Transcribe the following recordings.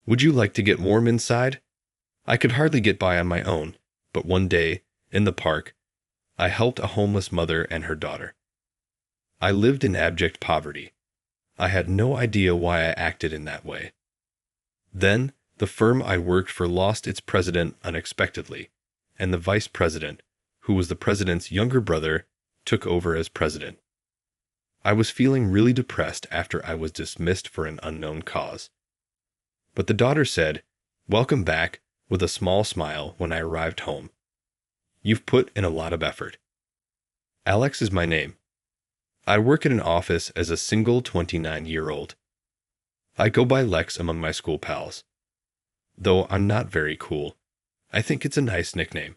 Would you like to get warm inside? I could hardly get by on my own, but one day, in the park, I helped a homeless mother and her daughter. I lived in abject poverty. I had no idea why I acted in that way. Then, the firm I worked for lost its president unexpectedly, and the vice president, who was the president's younger brother, took over as president. I was feeling really depressed after I was dismissed for an unknown cause. But the daughter said, "Welcome back," with a small smile when I arrived home. "You've put in a lot of effort." Alex is my name. I work at an office as a single 29-year-old. I go by Lex among my school pals. Though I'm not very cool, I think it's a nice nickname.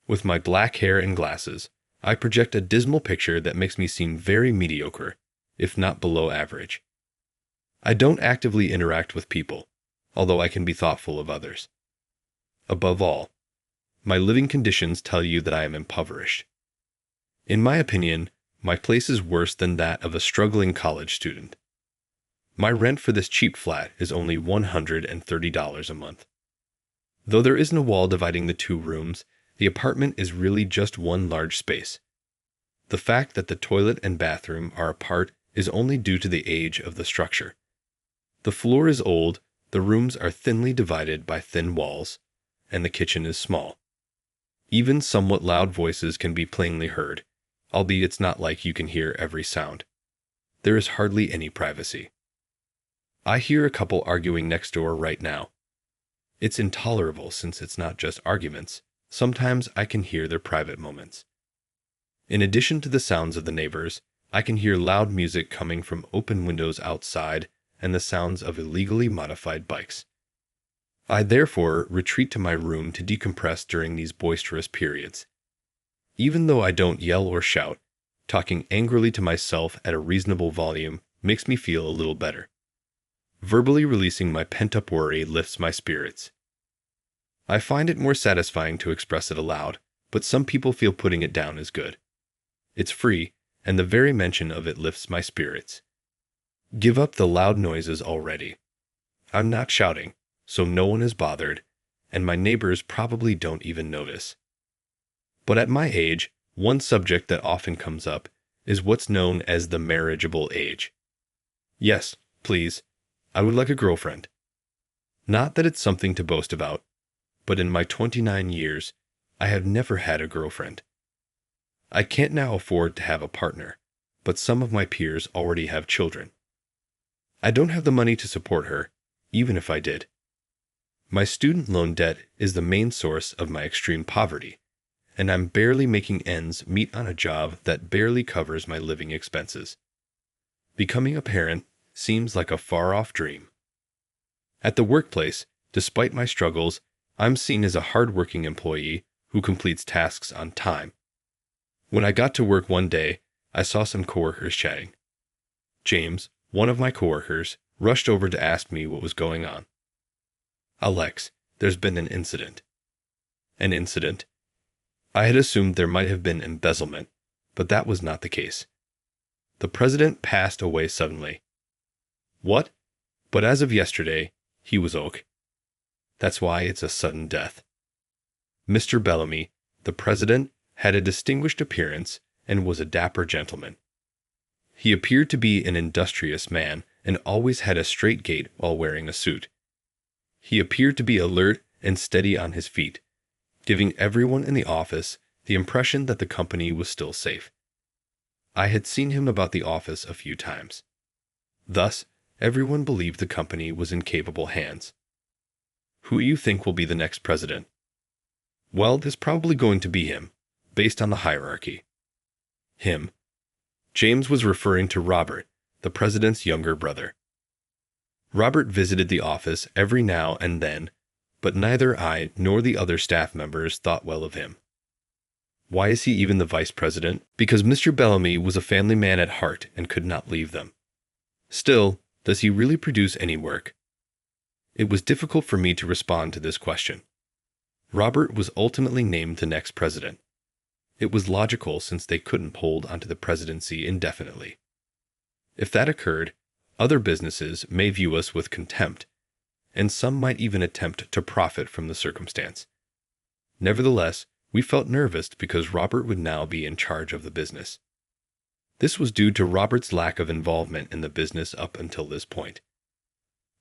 With my black hair and glasses, I project a dismal picture that makes me seem very mediocre, if not below average. I don't actively interact with people, although I can be thoughtful of others. Above all, my living conditions tell you that I am impoverished. In my opinion, my place is worse than that of a struggling college student. My rent for this cheap flat is only $130 a month. Though there isn't a wall dividing the two rooms, the apartment is really just one large space. The fact that the toilet and bathroom are apart is only due to the age of the structure. The floor is old, the rooms are thinly divided by thin walls, and the kitchen is small. Even somewhat loud voices can be plainly heard, albeit it's not like you can hear every sound. There is hardly any privacy. I hear a couple arguing next door right now. It's intolerable since it's not just arguments. Sometimes I can hear their private moments. In addition to the sounds of the neighbors, I can hear loud music coming from open windows outside and the sounds of illegally modified bikes. I therefore retreat to my room to decompress during these boisterous periods. Even though I don't yell or shout, talking angrily to myself at a reasonable volume makes me feel a little better. Verbally releasing my pent-up worry lifts my spirits. I find it more satisfying to express it aloud, but some people feel putting it down is good. It's free, and the very mention of it lifts my spirits. Give up the loud noises already. I'm not shouting, so no one is bothered, and my neighbors probably don't even notice. But at my age, one subject that often comes up is what's known as the marriageable age. Yes, please, I would like a girlfriend. Not that it's something to boast about, but in my 29 years, I have never had a girlfriend. I can't now afford to have a partner, but some of my peers already have children. I don't have the money to support her, even if I did. My student loan debt is the main source of my extreme poverty, and I'm barely making ends meet on a job that barely covers my living expenses. Becoming a parent seems like a far-off dream. At the workplace, despite my struggles, I'm seen as a hard-working employee who completes tasks on time. When I got to work one day, I saw some coworkers chatting. James, one of my coworkers, rushed over to ask me what was going on. "Alex, there's been an incident." An incident? I had assumed there might have been embezzlement, but that was not the case. The president passed away suddenly. What? But as of yesterday, he was okay. That's why it's a sudden death. Mr. Bellamy, the president, had a distinguished appearance and was a dapper gentleman. He appeared to be an industrious man and always had a straight gait while wearing a suit. He appeared to be alert and steady on his feet, giving everyone in the office the impression that the company was still safe. I had seen him about the office a few times. Thus, everyone believed the company was in capable hands. Who you think will be the next president? Well, there's probably going to be him, based on the hierarchy. Him. James was referring to Robert, the president's younger brother. Robert visited the office every now and then, but neither I nor the other staff members thought well of him. Why is he even the vice president? Because Mr. Bellamy was a family man at heart and could not leave them. Still, does he really produce any work? It was difficult for me to respond to this question. Robert was ultimately named the next president. It was logical since they couldn't hold onto the presidency indefinitely. If that occurred, other businesses may view us with contempt, and some might even attempt to profit from the circumstance. Nevertheless, we felt nervous because Robert would now be in charge of the business. This was due to Robert's lack of involvement in the business up until this point.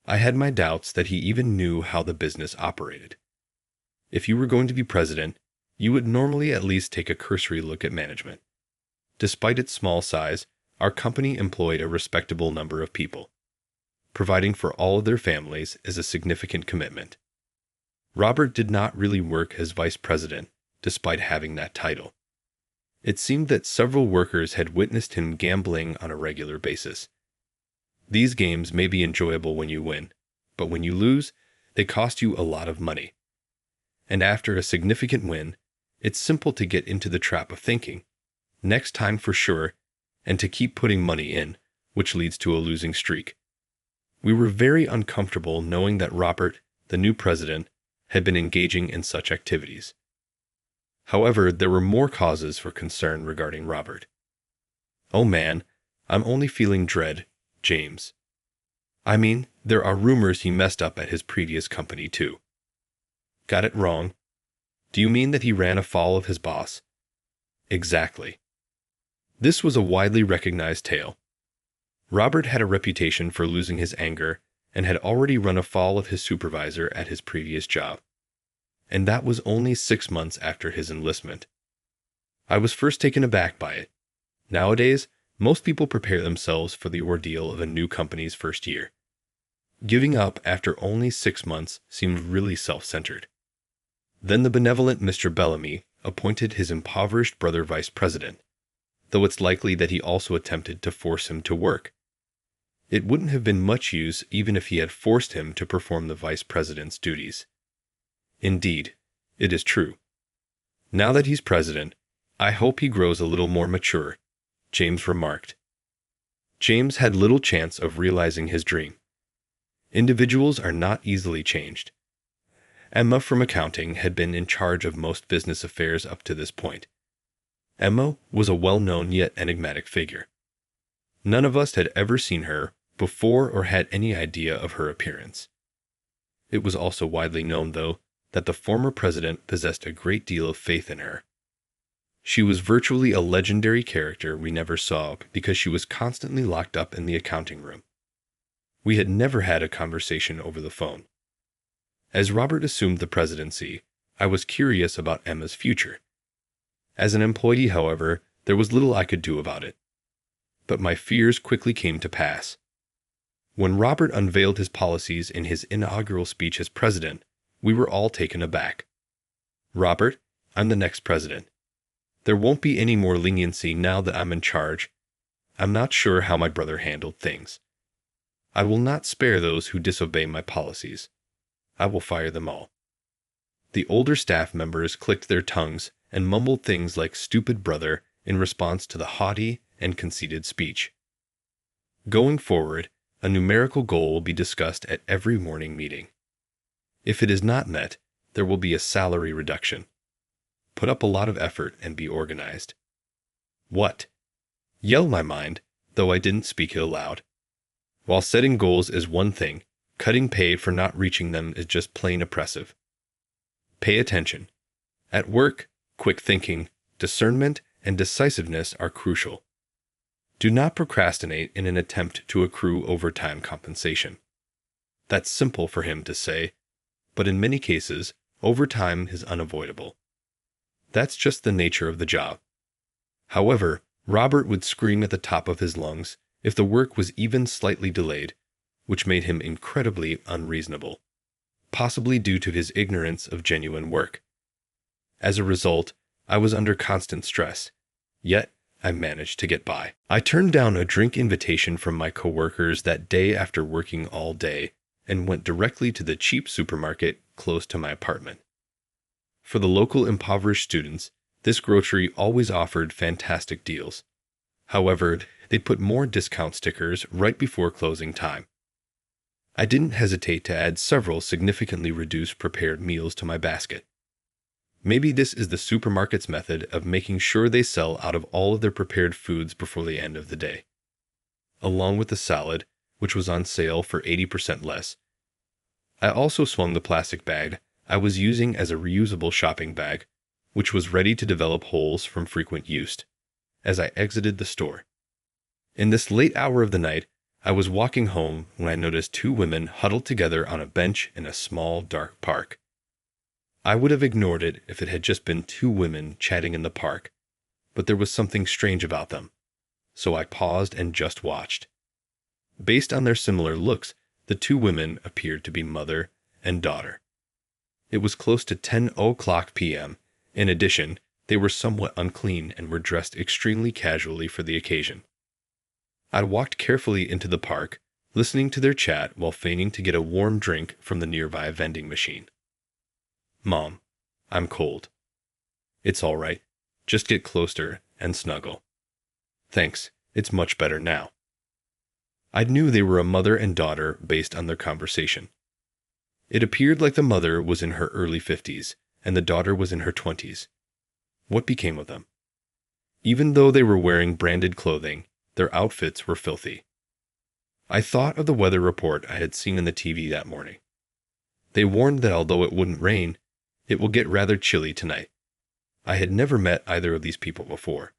I had my doubts that he even knew how the business operated. If you were going to be president, you would normally at least take a cursory look at management. Despite its small size, our company employed a respectable number of people. Providing for all of their families is a significant commitment. Robert did not really work as vice president, despite having that title. It seemed that several workers had witnessed him gambling on a regular basis. These games may be enjoyable when you win, but when you lose, they cost you a lot of money. And after a significant win, it's simple to get into the trap of thinking, next time for sure, and to keep putting money in, which leads to a losing streak. We were very uncomfortable knowing that Robert, the new president, had been engaging in such activities. However, there were more causes for concern regarding Robert. "Oh man, I'm only feeling dread, James. I mean, there are rumors he messed up at his previous company too." "Got it wrong. Do you mean that he ran afoul of his boss?" "Exactly." This was a widely recognized tale. Robert had a reputation for losing his anger and had already run afoul of his supervisor at his previous job. And that was only 6 months after his enlistment. I was first taken aback by it. Nowadays, most people prepare themselves for the ordeal of a new company's first year. Giving up after only 6 months seemed really self-centered. Then the benevolent Mr. Bellamy appointed his impoverished brother vice president, though it's likely that he also attempted to force him to work. It wouldn't have been much use even if he had forced him to perform the vice president's duties. Indeed, it is true. Now that he's president, I hope he grows a little more mature, James remarked. James had little chance of realizing his dream. Individuals are not easily changed. Emma from accounting had been in charge of most business affairs up to this point. Emma was a well-known yet enigmatic figure. None of us had ever seen her before or had any idea of her appearance. It was also widely known, though, that the former president possessed a great deal of faith in her. She was virtually a legendary character we never saw because she was constantly locked up in the accounting room. We had never had a conversation over the phone. As Robert assumed the presidency, I was curious about Emma's future. As an employee, however, there was little I could do about it. But my fears quickly came to pass. When Robert unveiled his policies in his inaugural speech as president, we were all taken aback. "Robert, I'm the next president. There won't be any more leniency now that I'm in charge. I'm not sure how my brother handled things. I will not spare those who disobey my policies. I will fire them all." The older staff members clicked their tongues and mumbled things like "stupid brother" in response to the haughty and conceited speech. Going forward, a numerical goal will be discussed at every morning meeting. If it is not met, there will be a salary reduction. Put up a lot of effort and be organized. What? Yell my mind, though I didn't speak it aloud. While setting goals is one thing, cutting pay for not reaching them is just plain oppressive. Pay attention. At work, quick thinking, discernment, and decisiveness are crucial. Do not procrastinate in an attempt to accrue overtime compensation. That's simple for him to say, but in many cases, overtime is unavoidable. That's just the nature of the job. However, Robert would scream at the top of his lungs if the work was even slightly delayed, which made him incredibly unreasonable, possibly due to his ignorance of genuine work. As a result, I was under constant stress, yet I managed to get by. I turned down a drink invitation from my coworkers that day after working all day and went directly to the cheap supermarket close to my apartment. For the local impoverished students, this grocery always offered fantastic deals. However, they put more discount stickers right before closing time. I didn't hesitate to add several significantly reduced prepared meals to my basket. Maybe this is the supermarket's method of making sure they sell out of all of their prepared foods before the end of the day. Along with the salad, which was on sale for 80% less, I also swung the plastic bag I was using as a reusable shopping bag, which was ready to develop holes from frequent use, as I exited the store. In this late hour of the night, I was walking home when I noticed two women huddled together on a bench in a small, dark park. I would have ignored it if it had just been two women chatting in the park, but there was something strange about them, so I paused and just watched. Based on their similar looks, the two women appeared to be mother and daughter. It was close to 10:00 p.m. In addition, they were somewhat unclean and were dressed extremely casually for the occasion. I walked carefully into the park, listening to their chat while feigning to get a warm drink from the nearby vending machine. "Mom, I'm cold." "It's all right. Just get closer and snuggle." "Thanks, it's much better now." I knew they were a mother and daughter based on their conversation. It appeared like the mother was in her early 50s and the daughter was in her 20s. What became of them? Even though they were wearing branded clothing, their outfits were filthy. I thought of the weather report I had seen on the TV that morning. They warned that although it wouldn't rain, it will get rather chilly tonight. I had never met either of these people before.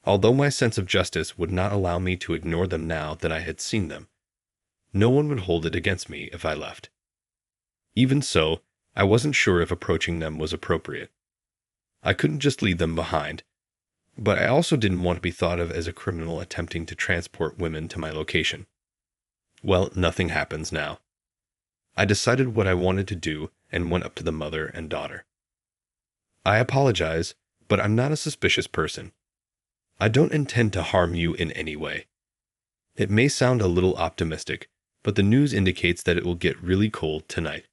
Although my sense of justice would not allow me to ignore them now that I had seen them, no one would hold it against me if I left. Even so, I wasn't sure if approaching them was appropriate. I couldn't just leave them behind, but I also didn't want to be thought of as a criminal attempting to transport women to my location. Well, nothing happens now. I decided what I wanted to do and went up to the mother and daughter. "I apologize, but I'm not a suspicious person. I don't intend to harm you in any way. It may sound a little optimistic, but the news indicates that it will get really cold tonight.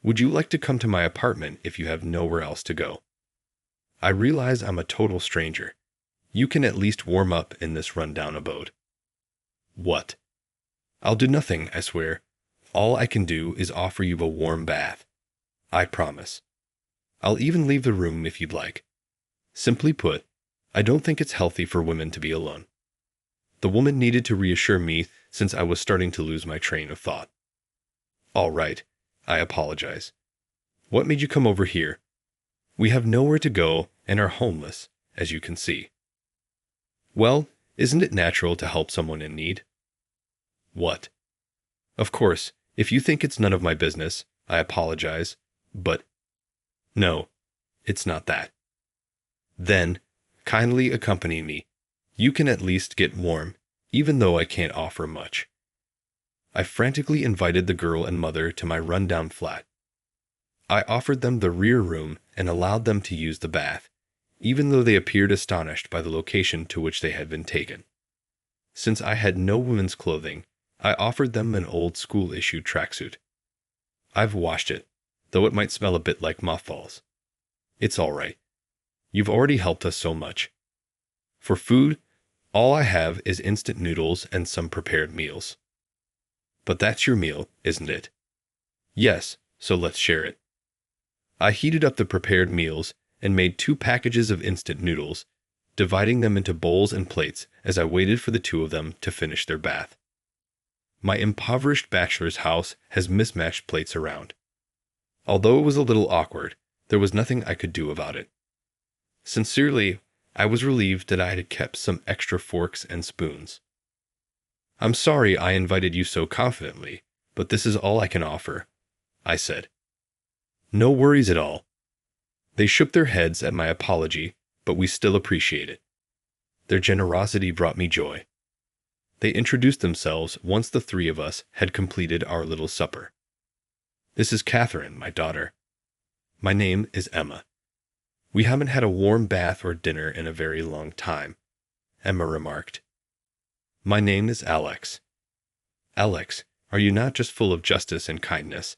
Would you like to come to my apartment if you have nowhere else to go? I realize I'm a total stranger. You can at least warm up in this rundown abode." "What?" "I'll do nothing, I swear. All I can do is offer you a warm bath. I promise. I'll even leave the room if you'd like. Simply put, I don't think it's healthy for women to be alone." The woman needed to reassure me since I was starting to lose my train of thought. "All right, I apologize. What made you come over here? We have nowhere to go and are homeless, as you can see." "Well, isn't it natural to help someone in need?" "What?" "Of course, if you think it's none of my business, I apologize, but no, it's not that." "Then, kindly accompany me. You can at least get warm, even though I can't offer much." I frantically invited the girl and mother to my rundown flat. I offered them the rear room and allowed them to use the bath, even though they appeared astonished by the location to which they had been taken. Since I had no women's clothing, I offered them an old school-issue tracksuit. "I've washed it, though it might smell a bit like mothballs. It's all right. You've already helped us so much. For food, all I have is instant noodles and some prepared meals." "But that's your meal, isn't it?" "Yes, so let's share it." I heated up the prepared meals and made 2 packages of instant noodles, dividing them into bowls and plates as I waited for the two of them to finish their bath. My impoverished bachelor's house has mismatched plates around. Although it was a little awkward, there was nothing I could do about it. Sincerely, I was relieved that I had kept some extra forks and spoons. "I'm sorry I invited you so confidently, but this is all I can offer," I said. "No worries at all." They shook their heads at my apology, but we still appreciate it. Their generosity brought me joy. They introduced themselves once the 3 of us had completed our little supper. "This is Catherine, my daughter. My name is Emma. We haven't had a warm bath or dinner in a very long time," Emma remarked. "My name is Alex." "Alex, are you not just full of justice and kindness?"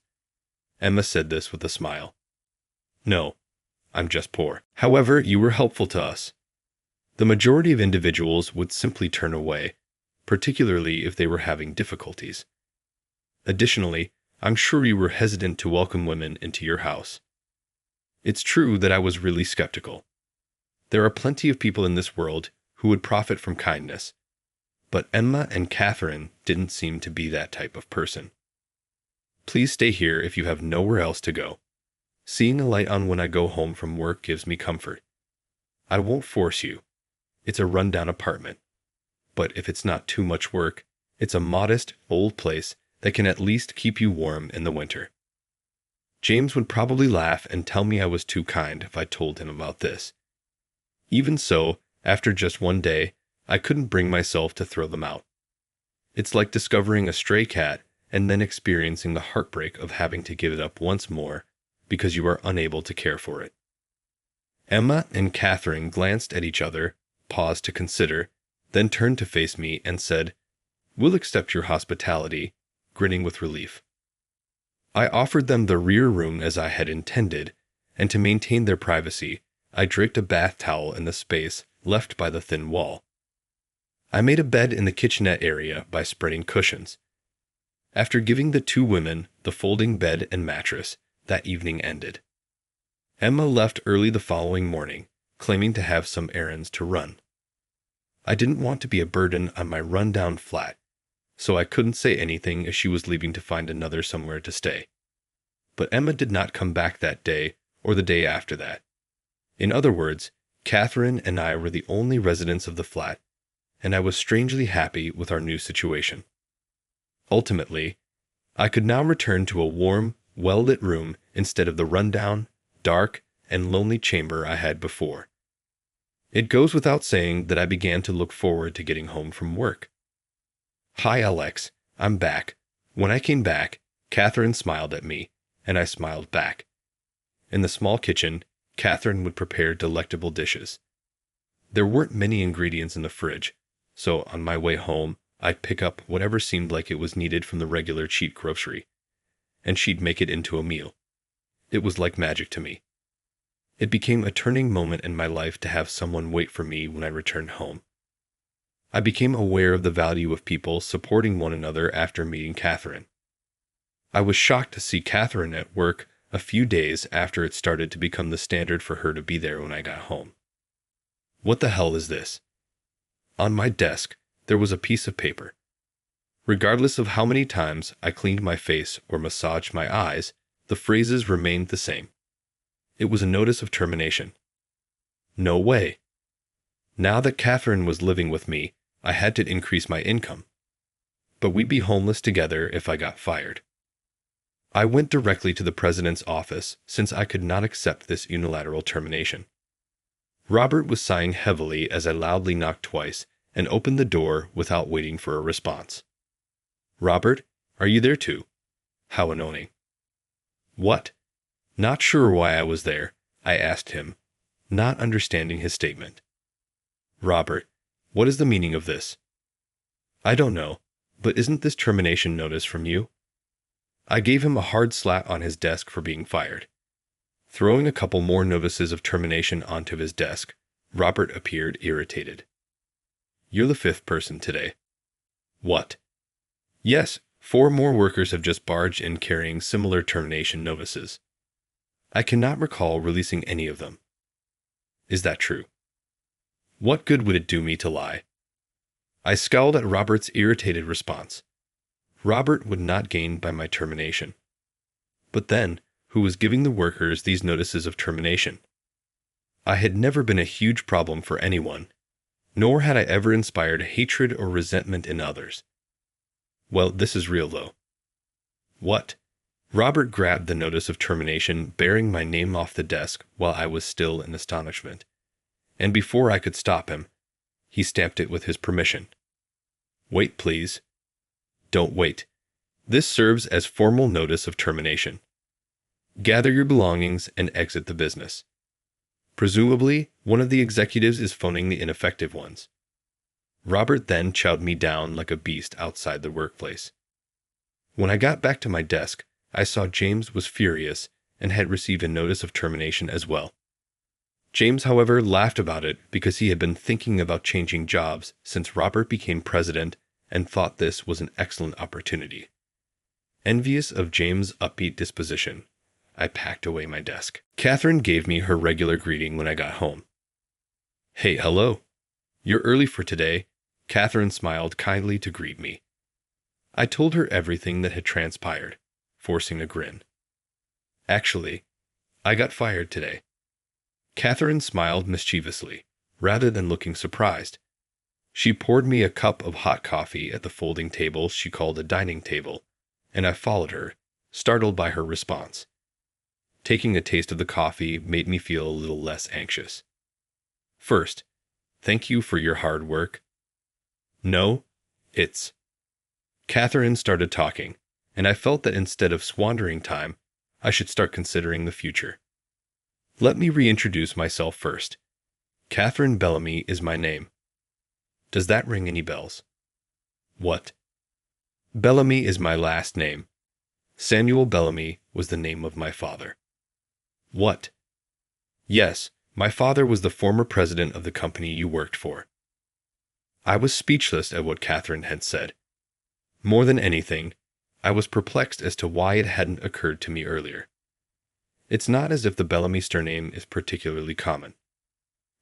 Emma said this with a smile. "No, I'm just poor. However, you were helpful to us." The majority of individuals would simply turn away, particularly if they were having difficulties. Additionally, I'm sure you were hesitant to welcome women into your house. It's true that I was really skeptical. There are plenty of people in this world who would profit from kindness, but Emma and Catherine didn't seem to be that type of person. Please stay here if you have nowhere else to go. Seeing a light on when I go home from work gives me comfort. I won't force you. It's a rundown apartment. But if it's not too much work, it's a modest, old place that can at least keep you warm in the winter. James would probably laugh and tell me I was too kind if I told him about this. Even so, after just one day, I couldn't bring myself to throw them out. It's like discovering a stray cat and then experiencing the heartbreak of having to give it up once more because you are unable to care for it. Emma and Catherine glanced at each other, paused to consider, then turned to face me and said, "We'll accept your hospitality," grinning with relief. I offered them the rear room as I had intended, and to maintain their privacy, I draped a bath towel in the space left by the thin wall. I made a bed in the kitchenette area by spreading cushions. After giving the two women the folding bed and mattress, that evening ended. Emma left early the following morning, claiming to have some errands to run. I didn't want to be a burden on my run-down flat, so I couldn't say anything as she was leaving to find another somewhere to stay. But Emma did not come back that day or the day after that. In other words, Catherine and I were the only residents of the flat, and I was strangely happy with our new situation. Ultimately, I could now return to a warm, well-lit room instead of the rundown, dark, and lonely chamber I had before. It goes without saying that I began to look forward to getting home from work. "Hi, Alex, I'm back." When I came back, Catherine smiled at me, and I smiled back. In the small kitchen, Catherine would prepare delectable dishes. There weren't many ingredients in the fridge, so on my way home, I'd pick up whatever seemed like it was needed from the regular cheap grocery, and she'd make it into a meal. It was like magic to me. It became a turning moment in my life to have someone wait for me when I returned home. I became aware of the value of people supporting one another after meeting Catherine. I was shocked to see Catherine at work a few days after it started to become the standard for her to be there when I got home. What the hell is this? On my desk, there was a piece of paper. Regardless of how many times I cleaned my face or massaged my eyes, the phrases remained the same. It was a notice of termination. No way. Now that Catherine was living with me, I had to increase my income. But we'd be homeless together if I got fired. I went directly to the president's office since I could not accept this unilateral termination. Robert was sighing heavily as I loudly knocked twice and opened the door without waiting for a response. "Robert, are you there too?" How annoying. "What?" Not sure why I was there, I asked him, not understanding his statement. "Robert, what is the meaning of this?" "I don't know, but isn't this termination notice from you?" I gave him a hard slap on his desk for being fired. Throwing a couple more notices of termination onto his desk, Robert appeared irritated. "You're the fifth person today." "What?" "Yes, 4 more workers have just barged in carrying similar termination notices. I cannot recall releasing any of them." "Is that true?" What good would it do me to lie? I scowled at Robert's irritated response. Robert would not gain by my termination. But then, who was giving the workers these notices of termination? I had never been a huge problem for anyone, nor had I ever inspired hatred or resentment in others. Well, this is real, though. What? Robert grabbed the notice of termination bearing my name off the desk while I was still in astonishment. And before I could stop him, he stamped it with his permission. "Wait, please." "Don't wait. This serves as formal notice of termination. Gather your belongings and exit the business. Presumably, one of the executives is phoning the ineffective ones." Robert then chowed me down like a beast outside the workplace. When I got back to my desk, I saw James was furious and had received a notice of termination as well. James, however, laughed about it because he had been thinking about changing jobs since Robert became president and thought this was an excellent opportunity. Envious of James' upbeat disposition, I packed away my desk. Catherine gave me her regular greeting when I got home. "Hey, hello. You're early for today." Catherine smiled kindly to greet me. I told her everything that had transpired. forcing a grin. Actually, I got fired today. Catherine smiled mischievously, rather than looking surprised. She poured me a cup of hot coffee at the folding table she called a dining table, and I followed her, startled by her response. Taking a taste of the coffee made me feel a little less anxious. First, thank you for your hard work. No, it's... Catherine started talking, and I felt that instead of squandering time, I should start considering the future. Let me reintroduce myself first. Catherine Bellamy is my name. Does that ring any bells? What? Bellamy is my last name. Samuel Bellamy was the name of my father. What? Yes, my father was the former president of the company you worked for. I was speechless at what Catherine had said. More than anything, I was perplexed as to why it hadn't occurred to me earlier. It's not as if the Bellamy surname is particularly common.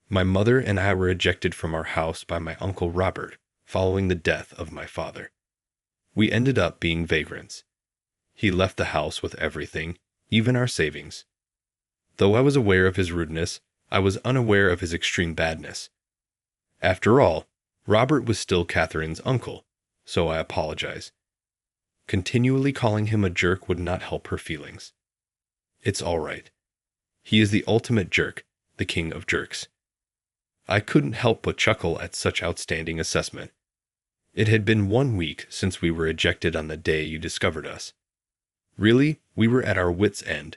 My mother and I were ejected from our house by my uncle Robert following the death of my father. We ended up being vagrants. He left the house with everything, even our savings. Though I was aware of his rudeness, I was unaware of his extreme badness. After all, Robert was still Catherine's uncle, so I apologize. Continually calling him a jerk would not help her feelings. It's all right. He is the ultimate jerk, the king of jerks. I couldn't help but chuckle at such outstanding assessment. It had been 1 week since we were ejected on the day you discovered us. Really, we were at our wits' end.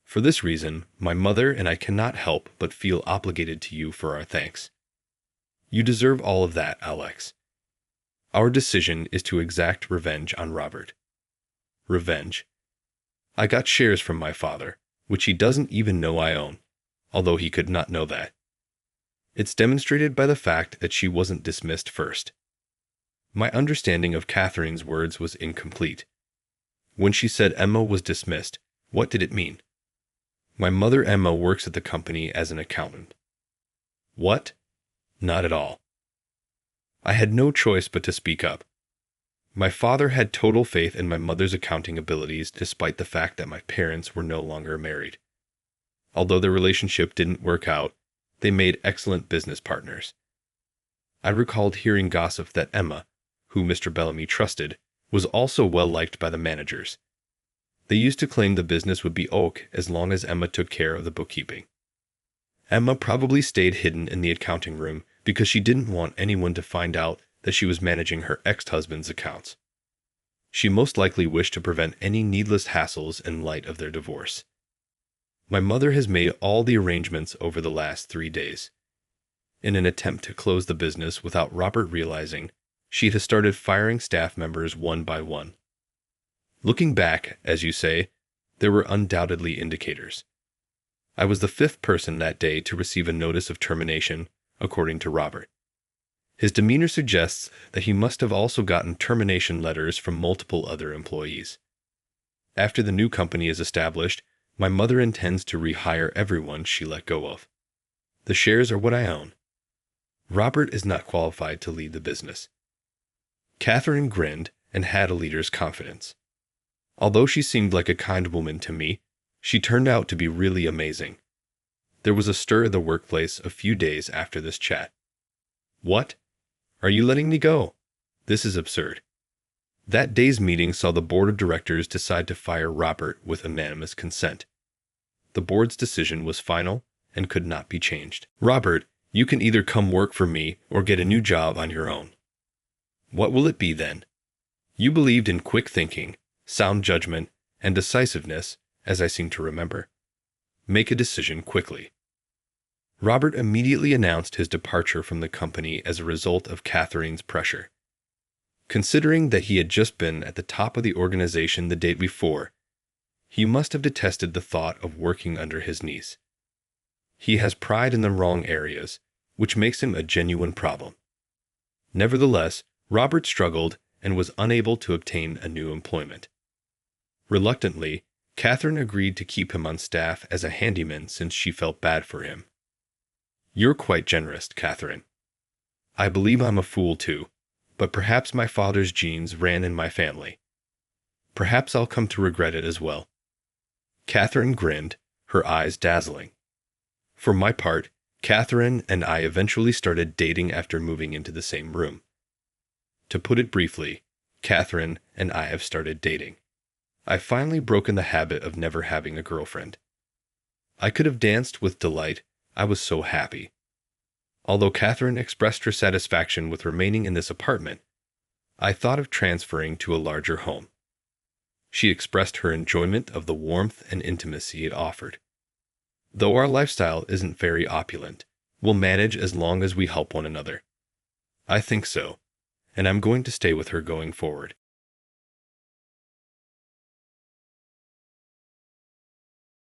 For this reason, my mother and I cannot help but feel obligated to you for our thanks. You deserve all of that, Alex. Our decision is to exact revenge on Robert. Revenge. I got shares from my father, which he doesn't even know I own, although he could not know that. It's demonstrated by the fact that she wasn't dismissed first. My understanding of Catherine's words was incomplete. When she said Emma was dismissed, what did it mean? My mother Emma works at the company as an accountant. What? Not at all. I had no choice but to speak up. My father had total faith in my mother's accounting abilities despite the fact that my parents were no longer married. Although their relationship didn't work out, they made excellent business partners. I recalled hearing gossip that Emma, who Mr. Bellamy trusted, was also well liked by the managers. They used to claim the business would be oak as long as Emma took care of the bookkeeping. Emma probably stayed hidden in the accounting room because she didn't want anyone to find out that she was managing her ex-husband's accounts. She most likely wished to prevent any needless hassles in light of their divorce. My mother has made all the arrangements over the last 3 days. In an attempt to close the business without Robert realizing, she has started firing staff members one by one. Looking back, as you say, there were undoubtedly indicators. I was the 5th person that day to receive a notice of termination, according to Robert. His demeanor suggests that he must have also gotten termination letters from multiple other employees. After the new company is established, my mother intends to rehire everyone she let go of. The shares are what I own. Robert is not qualified to lead the business. Catherine grinned and had a leader's confidence. Although she seemed like a kind woman to me, she turned out to be really amazing. There was a stir in the workplace a few days after this chat. What? Are you letting me go? This is absurd. That day's meeting saw the board of directors decide to fire Robert with unanimous consent. The board's decision was final and could not be changed. Robert, you can either come work for me or get a new job on your own. What will it be then? You believed in quick thinking, sound judgment, and decisiveness, as I seem to remember. Make a decision quickly. Robert immediately announced his departure from the company as a result of Catherine's pressure. Considering that he had just been at the top of the organization the day before, he must have detested the thought of working under his niece. He has pride in the wrong areas, which makes him a genuine problem. Nevertheless, Robert struggled and was unable to obtain a new employment. Reluctantly, Catherine agreed to keep him on staff as a handyman since she felt bad for him. You're quite generous, Catherine. I believe I'm a fool too, but perhaps my father's genes ran in my family. Perhaps I'll come to regret it as well." Catherine grinned, her eyes dazzling. For my part, Catherine and I eventually started dating after moving into the same room. To put it briefly, Catherine and I have started dating. I've finally broken the habit of never having a girlfriend. I could have danced with delight. I was so happy. Although Catherine expressed her satisfaction with remaining in this apartment, I thought of transferring to a larger home. She expressed her enjoyment of the warmth and intimacy it offered. Though our lifestyle isn't very opulent, we'll manage as long as we help one another. I think so, and I'm going to stay with her going forward.